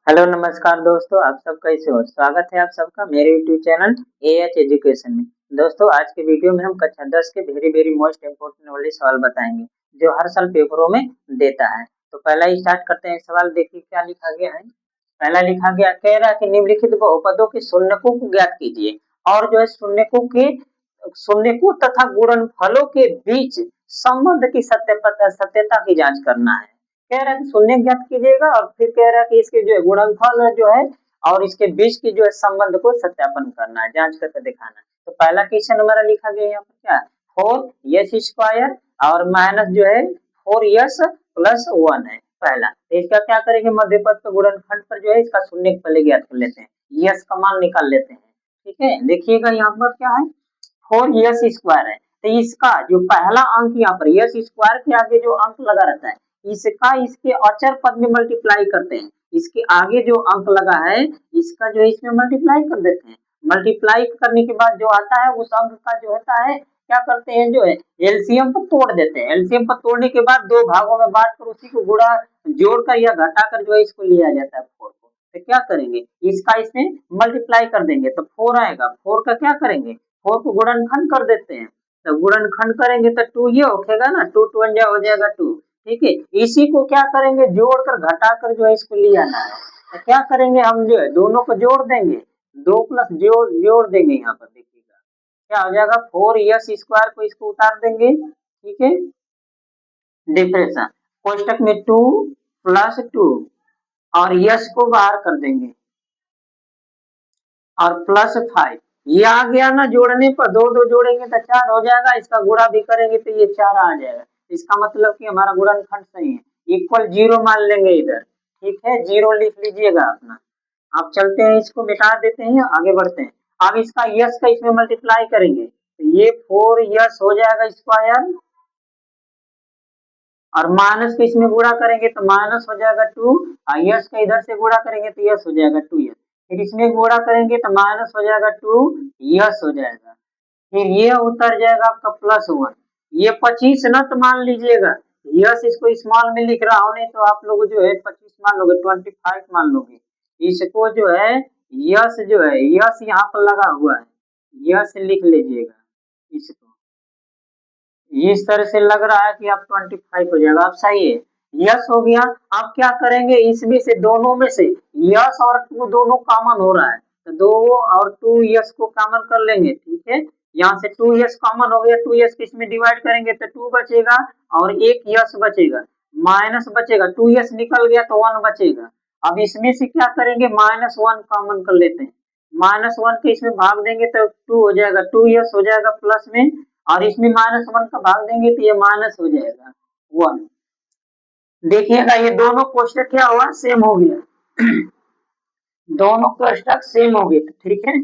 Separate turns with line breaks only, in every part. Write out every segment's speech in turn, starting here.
Hello नमस्कार दोस्तों, आप सब कैसे हो? स्वागत है आप सबका मेरे यूट्यूब चैनल एएच एजुकेशन में। दोस्तों आज के वीडियो में हम कक्षा 10 के वेरी वेरी मोस्ट इम्पोर्टेंट वाले सवाल बताएंगे जो हर साल पेपरों में देता है। तो पहला ही स्टार्ट करते हैं। सवाल देखिए क्या लिखा गया है। पहला लिखा गया, कह रहा है कि निम्नलिखित बहुपदों के शून्यकों को ज्ञात कीजिए और जो है शून्यकों तथा गुणनफलों के बीच संबंध की सत्यता की जांच करना है। कह रहा है कि शून्य ज्ञात कीजिएगा और फिर कह रहा है कि इसके जो है गुणनफल जो है और इसके बीच की जो है संबंध को सत्यापन करना है, जांच करके दिखाना है। तो पहला क्वेश्चन हमारा लिखा गया यहाँ पर क्या, 4s² और माइनस जो है 4s+1 है पहला। तो इसका क्या करेंगे, मध्य पद पे गुणनखंड पर जो है इसका शून्य पहले ज्ञात कर लेते हैं, यस का मान निकाल लेते हैं। ठीक है, देखिएगा यहाँ पर क्या है, 4s² है। तो इसका जो पहला अंक यहाँ पर s² के आगे जो अंक लगा रहता है इसका इसके अचर पद में मल्टीप्लाई करते हैं। इसके आगे जो अंक लगा है इसका जो है इसमें मल्टीप्लाई कर देते हैं। मल्टीप्लाई करने के बाद जो आता है उस अंक का जो होता है क्या करते हैं, जो है एलसीएम पर तोड़ देते हैं। एलसीएम पर तोड़ने के बाद दो भागों में बांट कर उसी को गुणा जोड़कर या घटाकर जो है इसको लिया जाता है 4 को। तो क्या करेंगे, इसका इसमें मल्टीप्लाई कर देंगे तो 4 आएगा। 4 का क्या करेंगे, 4 को गुणनखंड कर देते हैं। तो गुणनखंड करेंगे तो 2 ये उठेगा ना, 2 2 हो जाएगा 2। ठीक है, इसी को क्या करेंगे, जोड़कर घटाकर जो है इसको ले आना है। तो क्या करेंगे, हम जो है दोनों को जोड़ देंगे, 2 प्लस जोड़ देंगे। यहाँ पर देखिएगा क्या हो जाएगा, 4s² को इसको उतार देंगे। ठीक है, डिफरेंस कोष्टक में 2 + 2 और यस को बाहर कर देंगे और +5 ये आ गया ना, जोड़ने पर दो दो जोड़ेंगे तो 4 हो जाएगा। इसका गुणा भी करेंगे तो ये 4 आ जाएगा। इसका मतलब कि हमारा गुणनखंड सही है। इक्वल 0 मान लेंगे इधर। ठीक है, 0 लिख लीजिएगा अपना। आप चलते हैं, इसको मिटा देते हैं, आगे बढ़ते हैं। अब इसका यस का इसमें मल्टीप्लाई करेंगे तो ये 4s हो जाएगा स्क्वायर और माइनस को इसमें गुणा करेंगे तो माइनस हो जाएगा 2 और यस का इधर से गुणा करेंगे तो यस हो जाएगा 2s। फिर इसमें गुणा करेंगे तो माइनस हो जाएगा 2 यस हो जाएगा। फिर ये उतर जाएगा आपका +1। ये 25 न तो मान लीजिएगा, यस इसको स्मॉल में लिख रहा हूं, नहीं तो आप लोग जो है 25 मान लोगे, 25 मान लोगे। इसको जो है यस जो है यस यहाँ पर लगा हुआ है, यस लिख लीजिएगा इसको। इस तरह से लग रहा है कि आप 25 हो जाएगा, आप सही है, यस हो गया। आप क्या करेंगे, इसमें से दोनों में से यस और 2 दोनों कॉमन हो रहा है तो 2 और 2 यस को कॉमन कर लेंगे। ठीक है, यहाँ से 2 यस कॉमन हो गया, 2 यस किसमें डिवाइड करेंगे तो 2 बचेगा और एक यस बचेगा, माइनस बचेगा, 2 यस निकल गया तो 1 बचेगा। अब इसमें से क्या करेंगे, -1 कॉमन कर लेते हैं। -1 के इसमें भाग देंगे तो 2 हो जाएगा, 2 यस हो जाएगा प्लस में और इसमें -1 का भाग देंगे तो ये माइनस हो जाएगा 1। देखिएगा ये दोनों कोष्टक क्या हुआ, सेम हो गया। दोनों कोष्टक सेम हो गए। ठीक है,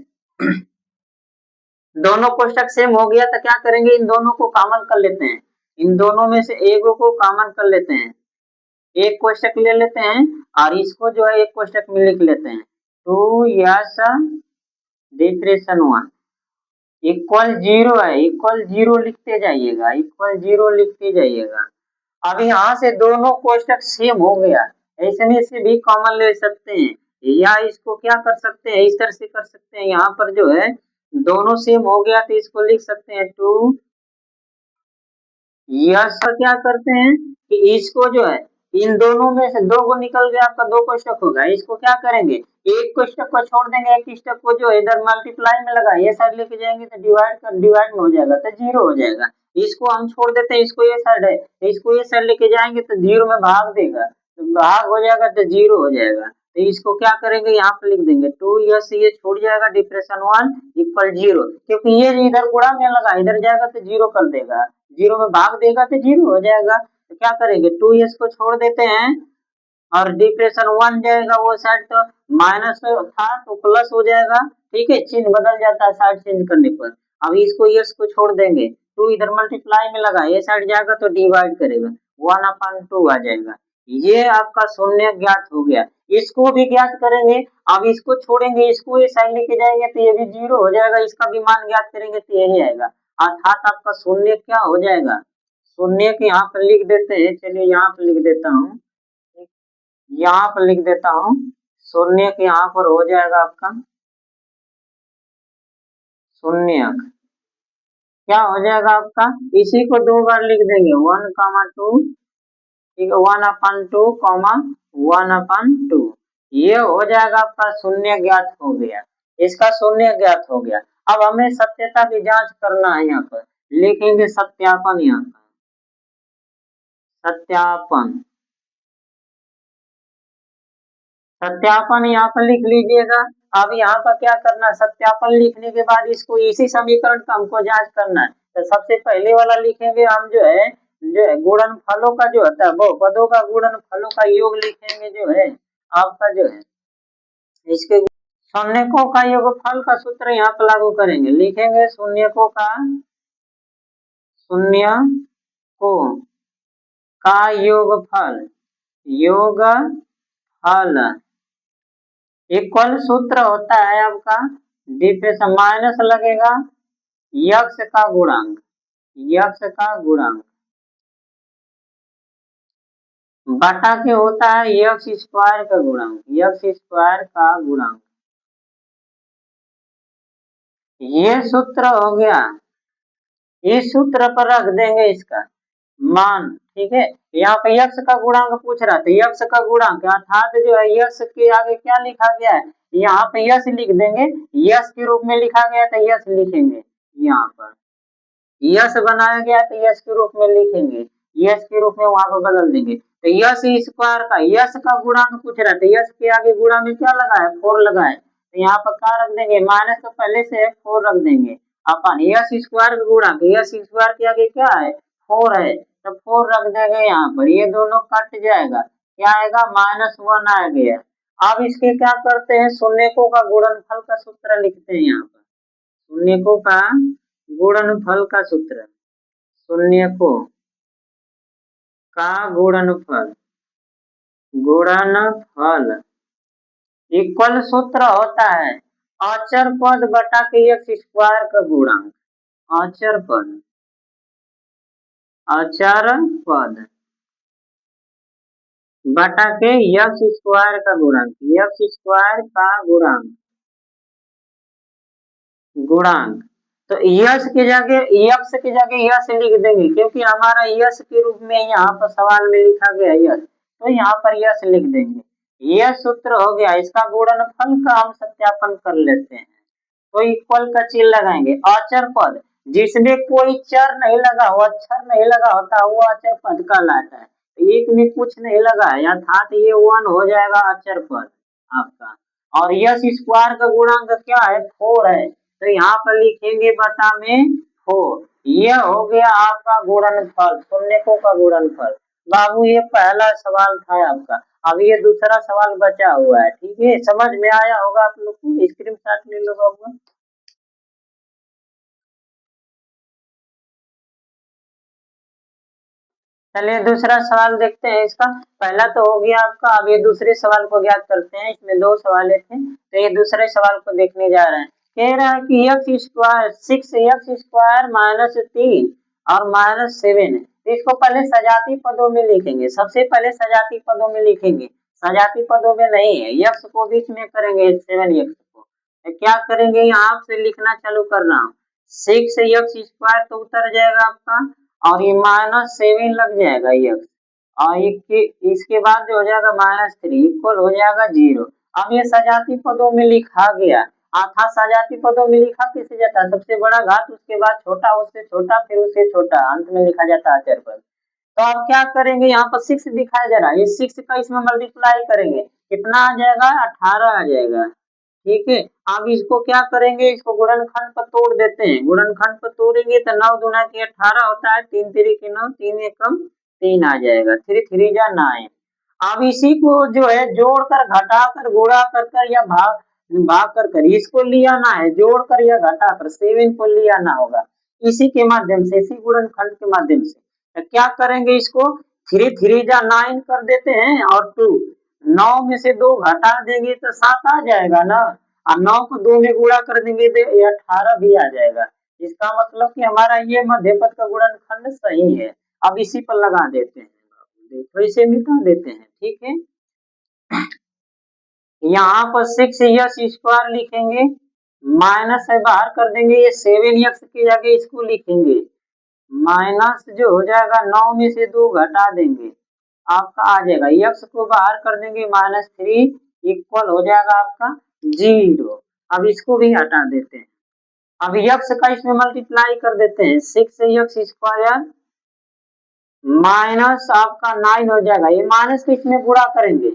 दोनों कोष्टक सेम हो गया तो क्या करेंगे, इन दोनों को कॉमन कर लेते हैं। इन दोनों में से एक को कॉमन कर लेते हैं, एक कोष्टक ले लेते हैं और इसको जो है एक कोष्टक में लिख लेते हैं। 2s डिफरेंशन 1 इक्वल 0 है, इक्वल 0 लिखते जाइएगा, इक्वल 0 लिखते जाइएगा। अब यहाँ से दोनों कोष्टक सेम हो गया, ऐसे से भी कॉमन ले सकते हैं या इसको क्या कर सकते हैं, इस तरह से कर सकते हैं। यहाँ पर जो है दोनों सेम हो गया तो इसको लिख सकते हैं 2 यस। क्या करते हैं कि इसको जो है इन दोनों में से 2 को निकल गया, आपका 2 कोष्टक होगा, इसको क्या करेंगे, एक कोष्टक को छोड़ देंगे, एक कोष्टक को जो इधर मल्टीप्लाई में लगा ये साइड लेके जाएंगे तो डिवाइड में हो जाएगा तो 0 हो जाएगा। इसको हम छोड़ देते हैं, इसको ये साइड है, इसको ये साइड लेके जाएंगे तो 0 में भाग देगा, तो भाग हो जाएगा तो 0 हो जाएगा। तो इसको क्या करेंगे, यहाँ पे लिख देंगे 2 यस, ये छूट जाएगा, डिफरेंशन 1 इक्वल 0, क्योंकि ये इधर गुणा में लगा, इधर जाएगा तो 0 कर देगा, 0 में भाग देगा तो 0 हो जाएगा। तो क्या करेंगे, 2s को छोड़ देते हैं और डिफरेंशन 1 जाएगा वो साइड, तो माइनस था तो प्लस हो जाएगा। ठीक है, चिन्ह बदल जाता है साइड चेंज करने पर। अब इसको यस को छोड़ देंगे, 2 इधर मल्टीप्लाई में लगा, ये साइड जाएगा तो डिवाइड करेगा, 1/2 आ जाएगा। ये आपका शून्य ज्ञात हो गया। इसको भी ज्ञात करेंगे, अब इसको छोड़ेंगे, इसको ये साइड लेके जाएंगे तो ये भी 0 हो जाएगा, इसका भी मान ज्ञात करेंगे तो यही आएगा, अर्थात आपका शून्य क्या हो जाएगा, शून्य के यहाँ पर लिख देते हैं। चलिए यहाँ पर लिख देता हूँ, यहाँ पर लिख देता हूँ शून्य यहाँ पर हो जाएगा आपका शून्य, क्या हो जाएगा आपका, इसी को दो बार लिख देंगे 1,2, ठीक है, 1/2, 1/2, ये हो जाएगा आपका शून्य ज्ञात हो गया, इसका शून्य ज्ञात हो गया। अब हमें सत्यता की जांच करना है, यहाँ पर लिखेंगे सत्यापन, यहाँ पर सत्यापन, सत्यापन यहाँ पर लिख लीजिएगा। अब यहाँ पर क्या करना है, सत्यापन लिखने के बाद इसको इसी समीकरण का हमको जांच करना है। तो सबसे पहले वाला लिखेंगे हम, जो है गुणनफलों का जो होता है, बहुपदों का गुणनफलों का योग लिखेंगे, जो है आपका जो है इसके शून्यकों का योगफल का सूत्र यहाँ पर लागू करेंगे, लिखेंगे शून्यकों को का योगफल इक्वल सूत्र होता है आपका डिफरेंस माइनस लगेगा यक्स का गुणांक बटा के होता है यक्स स्क्वायर का गुणांक, ये सूत्र हो गया। इस सूत्र पर रख देंगे इसका मान, ठीक है। यहाँ पे यक्स का गुणांक पूछ रहा था, यक्स का गुणांक अर्थात जो है यक्स के आगे क्या लिखा गया है, यहाँ पे यस लिख देंगे, यस के रूप में लिखा गया तो यस लिखेंगे, यहाँ पर यस बनाया गया तो यस के रूप में लिखेंगे, यस के रूप में वहां पर बदल देंगे। तो यस स्क्वायर का यस का गुणांक पूछ रहा था, यस के आगे गुणा में क्या लगा है, 4 लगा है, तो यहाँ पर क्या रख देंगे, माइनस तो पहले से है 4 रख देंगे अपन, यस स्क्वायर का गुणांक, यस स्क्वायर के आगे क्या है 4 है, तो 4 रख देंगे यहाँ पर, ये दोनों कट जाएगा, क्या आएगा -1 आ गया। अब इसके क्या करते हैं, शून्यकों का गुणनफल का सूत्र लिखते हैं, यहाँ पर शून्यकों का गुणनफल का सूत्र, शून्यकों का गुणनफल इक्वल सूत्र होता है अचर पद बटा के एक्स स्क्वायर का गुणांक, अचर पद बटा के एक्स स्क्वायर का गुणांक, तो यस के जगह यस लिख देंगे, क्योंकि हमारा यस के रूप में यहाँ पर सवाल में लिखा गया यस, तो यहाँ पर यस लिख देंगे, यह सूत्र हो गया। इसका गुणनफल का हम सत्यापन कर लेते हैं, तो इक्वल का चिन्ह लगाएंगे, अचर पद जिसमें कोई चर नहीं लगा हो, अक्षर नहीं लगा होता वो अचर पद कहलाता है, एक में कुछ नहीं लगा है अर्थात ये 1 हो जाएगा अचर पद आपका, और यस स्क्वायर का गुणांक क्या है 4 है, तो यहाँ पर लिखेंगे बटा में 4, ये हो गया आपका गुणनफल, शून्यकों का गुणनफल। बाबू ये पहला सवाल था आपका, अब ये दूसरा सवाल बचा हुआ है, ठीक है, समझ में आया होगा आप लोग को, स्क्रीनशॉट ले लो बाबू। चलिए दूसरा सवाल देखते हैं, इसका पहला तो हो गया आपका, अब ये दूसरे सवाल को ज्ञात करते हैं, इसमें 2 सवाल थे, तो ये दूसरे सवाल को देखने जा रहे हैं। कह रहा है कि एक्स स्क्वायर 6x² -3 और -7 है, तो इसको पहले सजाती पदों में लिखेंगे, सबसे पहले सजाती पदों में लिखेंगे, सजाती पदों में नहीं है, यक्स को बीच में करेंगे 7x को, तो क्या करेंगे यहाँ से लिखना चालू कर रहा हूँ, 6x² तो उतर जाएगा आपका, और ये -7 लग जाएगा यक्स, और इसके बाद जो हो जाएगा -3 इक्वल हो जाएगा 0। अब ये सजाती पदों में लिखा गया, अर्थात सजाती पदों में लिखा किसे जाता है, सबसे बड़ा घात, उसके बाद छोटा, उससे छोटा, फिर उससे छोटा, अंत में लिखा जाता है अचर पद। तो अब क्या करेंगे, यहाँ पर 6 दिखाया जा रहा है, ये 6 का इसमें मल्टीप्लाई करेंगे, कितना आ जाएगा 18 आ जाएगा, ठीक है। अब इसको क्या करेंगे, इसको गुणनखंड पर तोड़ देते हैं, गुणनखंड पर तोड़ेंगे तो 9 दूना के 18 होता है, 3 3 के 9, 3 एकम 3 आ जाएगा, 3 3 जा 9। अब इसी को जो है जोड़कर, घटाकर, गुणा कर या भाग कर इसको ले आना है, जोड़कर या घटाकर 7 को ले आना होगा, इसी के माध्यम से, इसी गुणनखंड के माध्यम से। तो क्या करेंगे, इसको 3 3 जा 9 कर देते हैं, और 2 9 में से 2 घटा देंगे तो 7 आ जाएगा ना, और 9 को 2 में गुणा कर देंगे तो ये 18 भी आ जाएगा। इसका मतलब कि हमारा ये मध्य पद का गुणनखंड सही है। अब इसी पर लगा देते हैं, तो इसे मिटा देते हैं, ठीक है। यहाँ पर 6x² लिखेंगे, माइनस है बाहर कर देंगे, ये 7x की जगह इसको लिखेंगे, माइनस जो हो जाएगा 9 में से 2 घटा देंगे, आपका आ जाएगा, x को बाहर कर देंगे -3 इक्वल हो जाएगा आपका 0। अब इसको भी हटा देते हैं, अब x का इसमें मल्टीप्लाई कर देते हैं, 6x² माइनस आपका 9 हो जाएगा, ये माइनस को इसमें गुणा करेंगे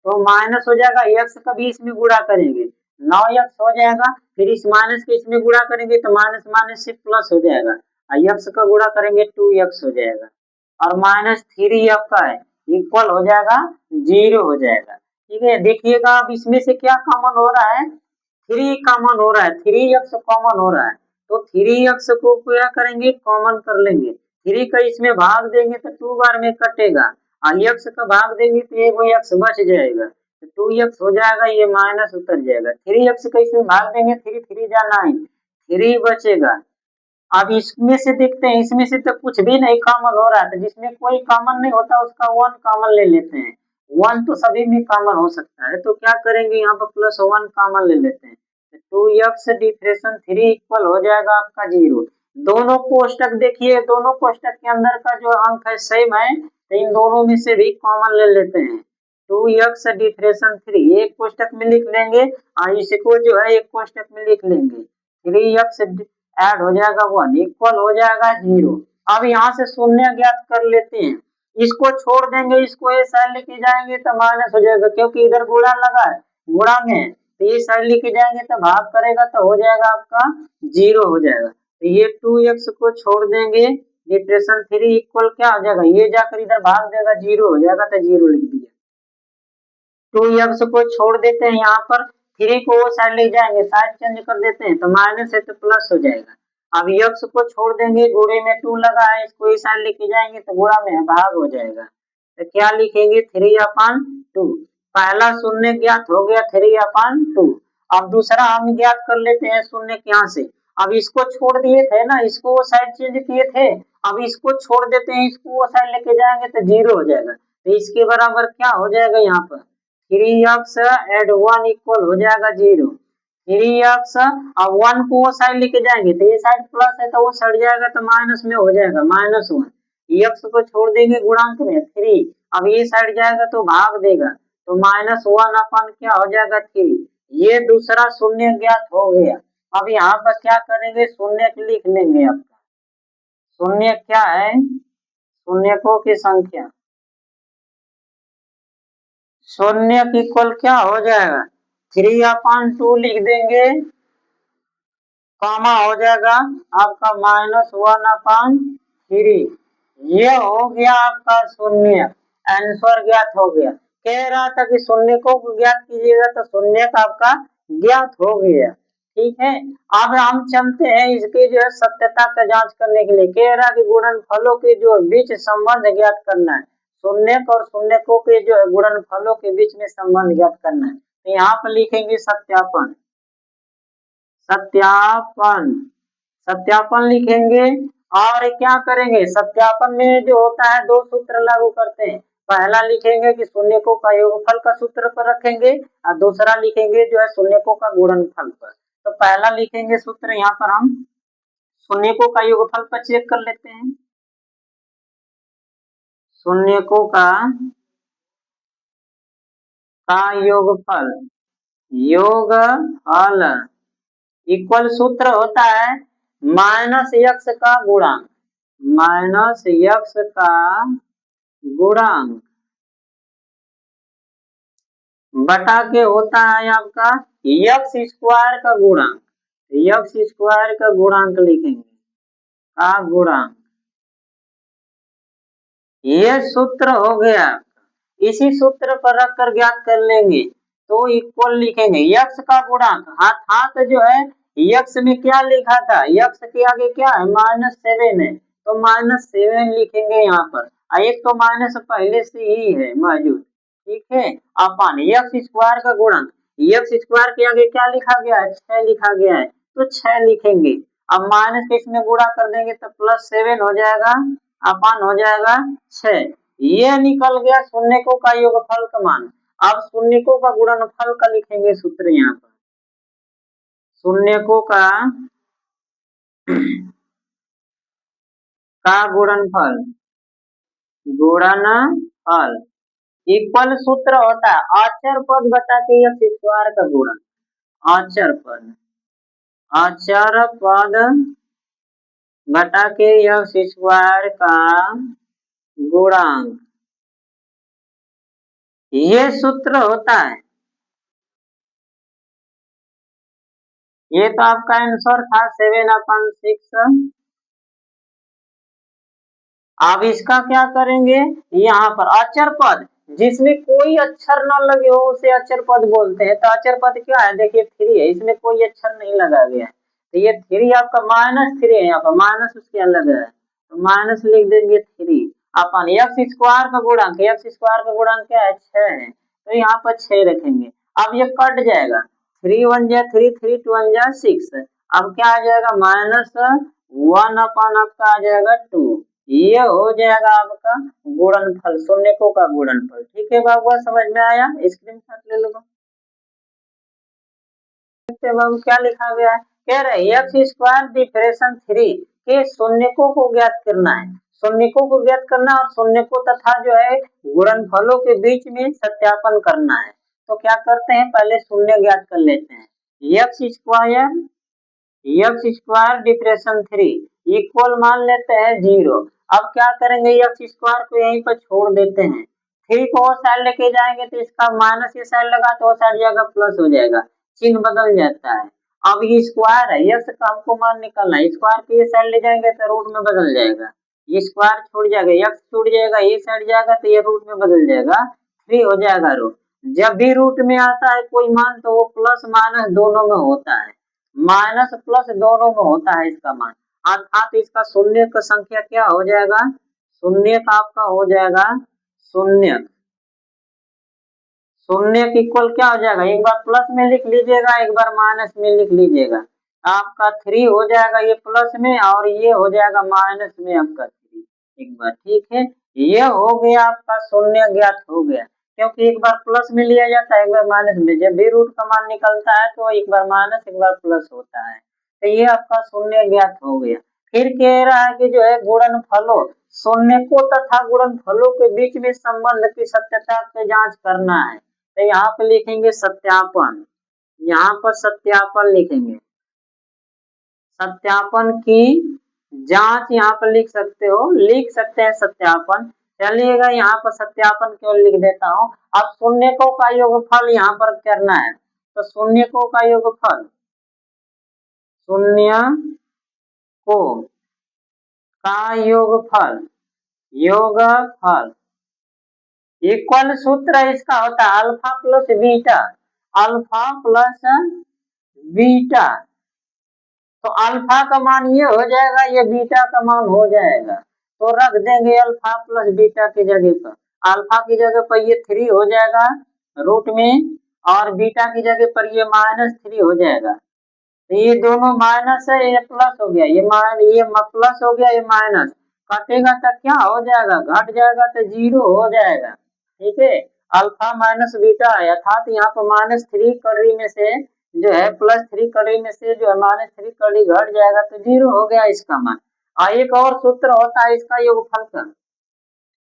तो माइनस हो जाएगा, x का भी इसमें गुणा करेंगे 9x हो जाएगा, फिर इस माइनस को इसमें गुणा करेंगे तो माइनस माइनस से प्लस हो जाएगा, x का गुणा करेंगे 2x हो जाएगा, और -3 आपका है इक्वल हो जाएगा 0 हो जाएगा। ठीक है, देखिएगा अब इसमें से क्या कॉमन हो रहा है, 3 कॉमन हो रहा है, 3x कॉमन हो रहा है, तो 3x को क्या करेंगे कॉमन कर लेंगे, 3 का इसमें भाग देंगे तो 2 बार में कटेगा, और x का भाग देंगे तो एक x बच जाएगा, तो 2x हो जाएगा, ये माइनस उतर जाएगा, 3x का इसमें भाग देंगे, 3 3 जा 9, 3 बचेगा। अब इसमें से देखते हैं, इसमें से तो कुछ भी नहीं कॉमन हो रहा है, जिसमें कोई कॉमन नहीं होता उसका 1 कॉमन ले लेते हैं, 1 तो सभी में कॉमन हो सकता है, तो क्या करेंगे यहाँ पर +1 कॉमन ले लेते हैं, 2x डिफ्रेशन 3 इक्वल हो जाएगा आपका 0। दोनों कोष्टक देखिए, दोनों कोष्टक के अंदर का जो अंक है सेम है, तो इन दोनों में से भी कॉमन ले लेते हैं, 2x डिफ्रेशन 3 एक कोष्टक में लिख लेंगे, और इसको जो है एक कोष्टक में लिख लेंगे, 3x ऐड हो जाएगा 1 इक्वल हो जाएगा 0। अब यहाँ से शून्य ज्ञात कर लेते हैं, इसको छोड़ देंगे, इसको ये साइड लेके जाएंगे तो माइनस हो जाएगा, क्योंकि इधर गुणा लगा है, गुणा में तो ये साइड लेके जाएंगे तो भाग करेगा तो हो जाएगा आपका 0 हो जाएगा, तो ये 2x को छोड़ देंगे, डिफ्रेशन 3 इक्वल क्या हो जाएगा, ये जाकर इधर भाग देगा 0 हो जाएगा, तो 0 लिख दिया। 2x को छोड़ देते हैं, यहाँ पर 3 को वो साइड ले जाएंगे, साइड चेंज कर देते हैं तो माइनस है तो प्लस हो जाएगा। अब x को छोड़ देंगे, गुणे में 2 लगा है, इसको इस साइड लेके जाएंगे तो गुणा में भाग हो जाएगा, तो क्या लिखेंगे 3/2। पहला शून्य ज्ञात हो गया 3/2। अब दूसरा हम ज्ञात कर लेते हैं शून्य यहाँ से, अब इसको छोड़ दिए थे ना, इसको वो साइड चेंज किए थे, अब इसको छोड़ देते हैं, इसको वो साइड लेके जाएंगे तो 0 हो जाएगा, तो इसके बराबर क्या हो जाएगा, यहाँ पर 3x एड 1 इक्वल हो जाएगा 0। 3x अब 1 को वो साइड लेके जाएंगे तो ये साइड प्लस है तो वो सड़ जाएगा तो माइनस में हो जाएगा -1, x को छोड़ देंगे गुणांक में 3, अब ये साइड जाएगा तो भाग देगा, तो -1 अपन क्या हो जाएगा 3, ये दूसरा शून्य ज्ञात हो गया। अब यहाँ पर क्या करेंगे, शून्य लिख लेंगे, आपका शून्य क्या है, शून्यकों की संख्या, शून्य की इक्वल क्या हो जाएगा 3/2 लिख देंगे, कामा हो जाएगा आपका -1/3, ये हो गया आपका शून्य, आंसर ज्ञात हो गया। कह रहा था कि शून्य को ज्ञात कीजिएगा, तो शून्य का आपका ज्ञात हो गया। ठीक है, अब हम चलते हैं इसके जो है सत्यता का जांच करने के लिए, कह रहा कि गुणनफलों के जो बीच संबंध ज्ञात करना है, शून्य और शून्यकों के जो गुणनफलों के बीच में संबंध ज्ञात करना है, तो यहाँ पर लिखेंगे सत्यापन, सत्यापन, सत्यापन लिखेंगे, और क्या करेंगे, सत्यापन में जो होता है 2 सूत्र लागू करते हैं, पहला लिखेंगे कि शून्यकों का योगफल का सूत्र पर रखेंगे, और दूसरा लिखेंगे जो है शून्यकों का गुणनफल पर। तो पहला लिखेंगे सूत्र, यहाँ पर हम शून्यकों का योगफल पर चेक कर लेते हैं, शून्यकों का योगफल, योगफल इक्वल सूत्र होता है -x का गुणांक, -x का गुणांक बटा के होता है आपका x² का गुणांक, x² का गुणांक लिखेंगे, का गुणांक, ये सूत्र हो गया। इसी सूत्र पर रखकर ज्ञात कर लेंगे, तो इक्वल लिखेंगे x का गुणांक, हाथ जो है x में क्या लिखा था, x के आगे क्या है -7 है, तो -7 लिखेंगे यहाँ पर, एक तो माइनस पहले से ही है मौजूद। ठीक है, अपन x² का गुणांक, x² के आगे क्या लिखा गया है 6 लिखा गया है, तो 6 लिखेंगे, अब माइनस के इसमें गुणा कर देंगे तो +7 हो जाएगा, अपन हो जाएगा 6, ये निकल गया शून्यकों का योगफल का मान। अब शून्यकों का गुणनफल का लिखेंगे सूत्र यहाँ पर, शून्यकों का गुणनफल, गुणनफल इक्वल सूत्र होता है अचर पद बटा के एक्स स्क्वायर का गुणन, अचर पद, अचर पद बटा के एक्स स्क्वायर का गुणांक, ये सूत्र होता है। ये तो आपका आंसर था 7/6। अब इसका क्या करेंगे, यहाँ पर अचर पद जिसमें कोई अक्षर न लगे हो उसे अचर पद बोलते हैं। तो अचर पद क्या है, देखिए 3 है, इसमें कोई अक्षर नहीं लगा गया है, तो ये 3 आपका -3 है, यहाँ पर माइनस उसके अलग है, तो माइनस लिख देंगे 3 अपन एक्स स्क्वायर का गुणांक, एक्स स्क्वायर का गुणांक क्या है 6 है, तो यहाँ पर 6 रखेंगे। अब ये कट जाएगा, 3 1 जा 3, 3 2 1 जा 6, अब क्या आ जाएगा -1 अपन आपका आ जाएगा 2, ये हो जाएगा आपका गुणनफल, शून्यकों का गुणनफल। ठीक है बाबू, समझ में आया, स्क्रीनशॉट ले लो बाबू। क्या लिखा गया है, कह रहे एक्स स्क्वायर डिफरेंशन 3 के शून्यकों को ज्ञात करना है, शून्यकों को ज्ञात करना और शून्यकों तथा जो है गुणनफलों के बीच में सत्यापन करना है। तो क्या करते हैं, पहले शून्य ज्ञात कर लेते हैं, एक्स स्क्वायर डिफरेंशन 3 इक्वल मान लेते हैं 0। अब क्या करेंगे, एक्स स्क्वायर को यहीं पर छोड़ देते हैं, 3 को वो साइड लेके जाएंगे तो इसका माइनस ये साइड लगा तो वो साइड जाएगा प्लस हो जाएगा, चिन्ह बदल जाता है। अब ये स्क्वायर है, एक्स का हमको मान निकालना है, स्क्वायर को ये साइड ले जाएंगे तो रूट में बदल जाएगा, ये स्क्वायर छूट जाएगा, एक्स छूट जाएगा, ये साइड जाएगा तो ये रूट में बदल जाएगा, 3 हो जाएगा रूट। जब भी रूट में आता है कोई मान तो वो प्लस माइनस दोनों में होता है, माइनस प्लस दोनों में होता है इसका मान, अर्थात इसका शून्य का संख्या क्या हो जाएगा, शून्य का आपका हो जाएगा शून्य, शून्य की इक्वल क्या हो जाएगा, एक बार प्लस में लिख लीजिएगा, एक बार माइनस में लिख लीजिएगा, आपका 3 हो जाएगा ये प्लस में और ये हो जाएगा माइनस में आपका 3, एक बार ठीक है, ये हो गया आपका शून्य ज्ञात हो गया, क्योंकि एक बार प्लस में लिया जाता है एक बार माइनस में, जब भी रूट का मान निकलता है तो एक बार माइनस एक बार प्लस होता है, तो ये आपका शून्य ज्ञात हो गया। फिर कह रहा है कि जो है गुणनफलों, शून्यकों तथा गुणनफलों के बीच में संबंध की सत्यता की जांच करना है, तो यहाँ पे लिखेंगे सत्यापन, यहाँ पर सत्यापन लिखेंगे, सत्यापन की जांच यहाँ पर लिख सकते हो, लिख सकते हैं सत्यापन, चलिएगा यहाँ पर सत्यापन केवल लिख देता हूँ। अब शून्यकों का योगफल यहाँ पर करना है, तो शून्यकों का योगफल, शून्य को का योगफल, योगफल इक्वल सूत्र इसका होता है alpha plus beta, alpha plus beta, तो अल्फा का मान ये हो जाएगा, ये बीटा का मान हो जाएगा, तो रख देंगे अल्फा प्लस बीटा की जगह पर, अल्फा की जगह पर ये 3 हो जाएगा रूट में और बीटा की जगह पर ये -3 हो जाएगा, तो ये दोनों माइनस है, ये प्लस हो गया, ये प्लस हो गया, ये माइनस कटेगा तो क्या हो जाएगा, घट जाएगा तो 0 हो जाएगा। ठीक है, अल्फा माइनस बीटा है, अर्थात यहाँ पर -3 कड़ी में से जो है +3 कड़ी में से जो है -3 कड़ी घट जाएगा तो 0 हो गया इसका मान। एक और सूत्र होता है इसका योगफल का,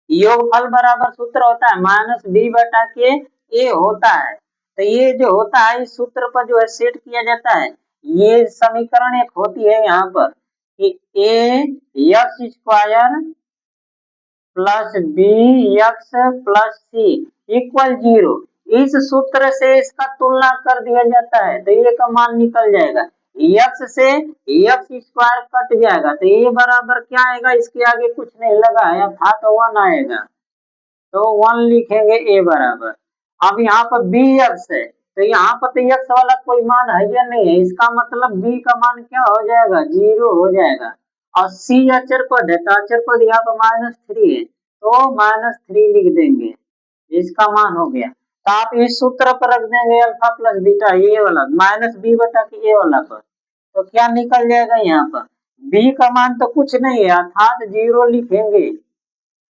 योगफल बराबर सूत्र होता है -b बटा के a होता है, तो ये जो होता है इस सूत्र पर जो है सेट किया जाता है, ये समीकरण एक होती है यहाँ पर कि a x square plus b x plus c equal 0, इस सूत्र से इसका तुलना कर दिया जाता है तो ये का मान निकल जाएगा, एक्स से एक्स स्क्वायर कट जाएगा तो ये बराबर क्या आएगा, इसके आगे कुछ नहीं लगा है अर्थात 1 आएगा, तो 1 लिखेंगे ए बराबर। अब यहाँ पर बी एक्स है तो यहाँ पर तो एक्स वाला कोई मान है या नहीं है, इसका मतलब बी का मान क्या हो जाएगा 0 हो जाएगा, और सी अचर पद है तो अचर पद यहाँ पर -3 है तो -3 लिख देंगे, इसका मान हो गया। तो आप इस सूत्र पर रख देंगे अल्फा प्लस बीटा ये वाला -b बटा के ए वाला पर, तो क्या निकल जाएगा यहाँ पर b का मान तो कुछ नहीं है अर्थात 0 लिखेंगे,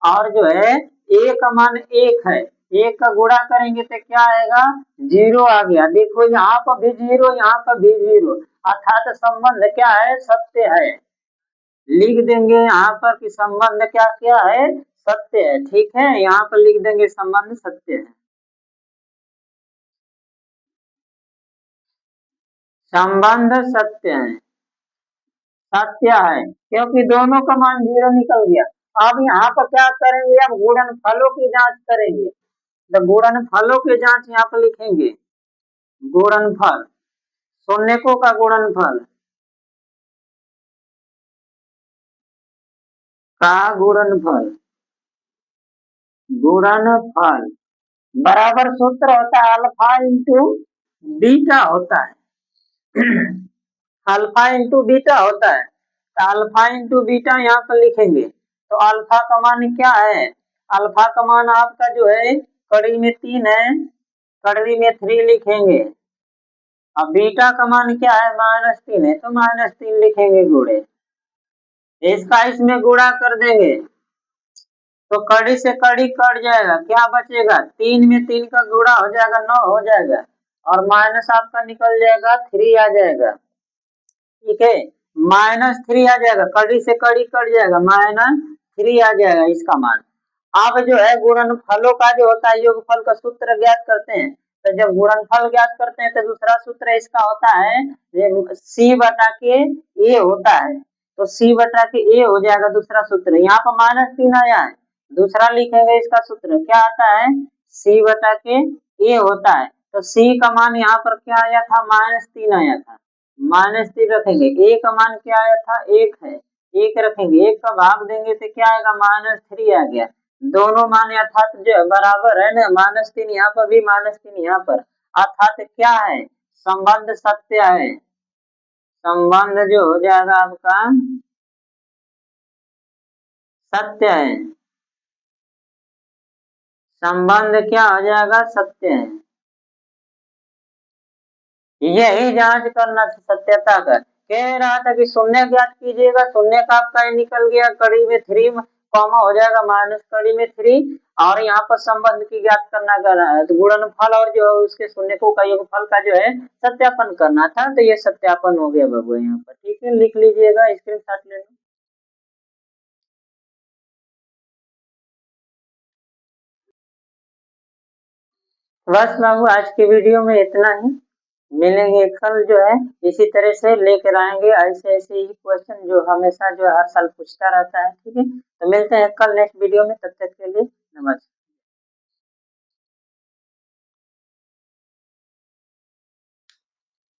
और जो है a का मान 1 है एक का गुणा करेंगे तो क्या आएगा, 0 आ गया। देखो यहाँ पर भी 0, यहाँ पर भी 0, अर्थात संबंध क्या है, सत्य है। लिख देंगे यहाँ पर कि संबंध क्या क्या है, सत्य है। ठीक है, यहाँ पर लिख देंगे संबंध सत्य है। संबंध सत्य है, सत्य है, क्योंकि दोनों का मान 0 निकल गया। अब यहाँ पर क्या करेंगे, अब गुणनफलों की जांच करेंगे। तो गुणनफलों की जांच यहाँ पर लिखेंगे, गुणनफल, शून्यकों का गुणनफल का गुणनफल, गुणनफल बराबर सूत्र होता है अल्फा इंटू बीटा होता है। अल्फा इंटू बीटा होता है, तो अल्फा इंटू बीटा यहाँ पर लिखेंगे। तो अल्फा का मान क्या है, अल्फा का मान आपका जो है कड़ी में 3 है, कड़ी में 3 लिखेंगे। अब बीटा का मान क्या है, -3 है, तो -3 लिखेंगे गुणे। इसका इसमें गुणा कर देंगे तो कड़ी से कड़ी कट जाएगा, क्या बचेगा, 3 में 3 का गुणा हो जाएगा, 9 हो जाएगा, और माइनस आपका निकल जाएगा 3 आ जाएगा। ठीक है, -3 आ जाएगा, कड़ी से कड़ी कट जाएगा, -3 आ जाएगा इसका मान। अब जो है गुणनफलों का जो होता है योगफल का सूत्र ज्ञात करते हैं। तो जब गुणनफल ज्ञात करते हैं तो दूसरा सूत्र इसका होता है सी बटा के ए होता है। तो सी बटा के ए हो जाएगा दूसरा सूत्र। यहाँ पर -3 आया है, दूसरा लिखेंगे इसका सूत्र क्या आता है, सी बटा के ए होता है। तो सी का मान यहाँ पर क्या आया था, -3 आया था, -3 रखेंगे। ए का मान क्या आया था, 1 है, 1 रखेंगे, 1 का भाग देंगे तो क्या आएगा, -3 आ गया। दोनों मान अर्थात जो बराबर है ना, -3 यहाँ पर भी, -3 यहाँ पर, अर्थात क्या है, संबंध सत्य है। संबंध जो हो जाएगा आपका सत्य है, संबंध क्या हो जाएगा, सत्य है। यही जांच करना सत्यता का। कह रहा था कि शून्य ज्ञात कीजिएगा, शून्य का आपका निकल गया, कड़ी में 3 कॉमा हो जाएगा, माइनस कड़ी में 3, और यहाँ पर संबंध की ज्ञात करना कर रहा है। तो गुणनफल और जो उसके शून्यकों का योगफल का जो है सत्यापन करना था। तो ये सत्यापन हो गया बाबू यहाँ पर। ठीक है, लिख लीजिएगा, स्क्रीनशॉट ले लो। बस बाबू आज की वीडियो में इतना ही, मिलेंगे कल जो है इसी तरह से लेकर आएंगे ऐसे ऐसे ही क्वेश्चन जो हमेशा जो हर साल पूछता रहता है। ठीक है, तो मिलते हैं कल नेक्स्ट वीडियो में, तब तक के लिए नमस्कार।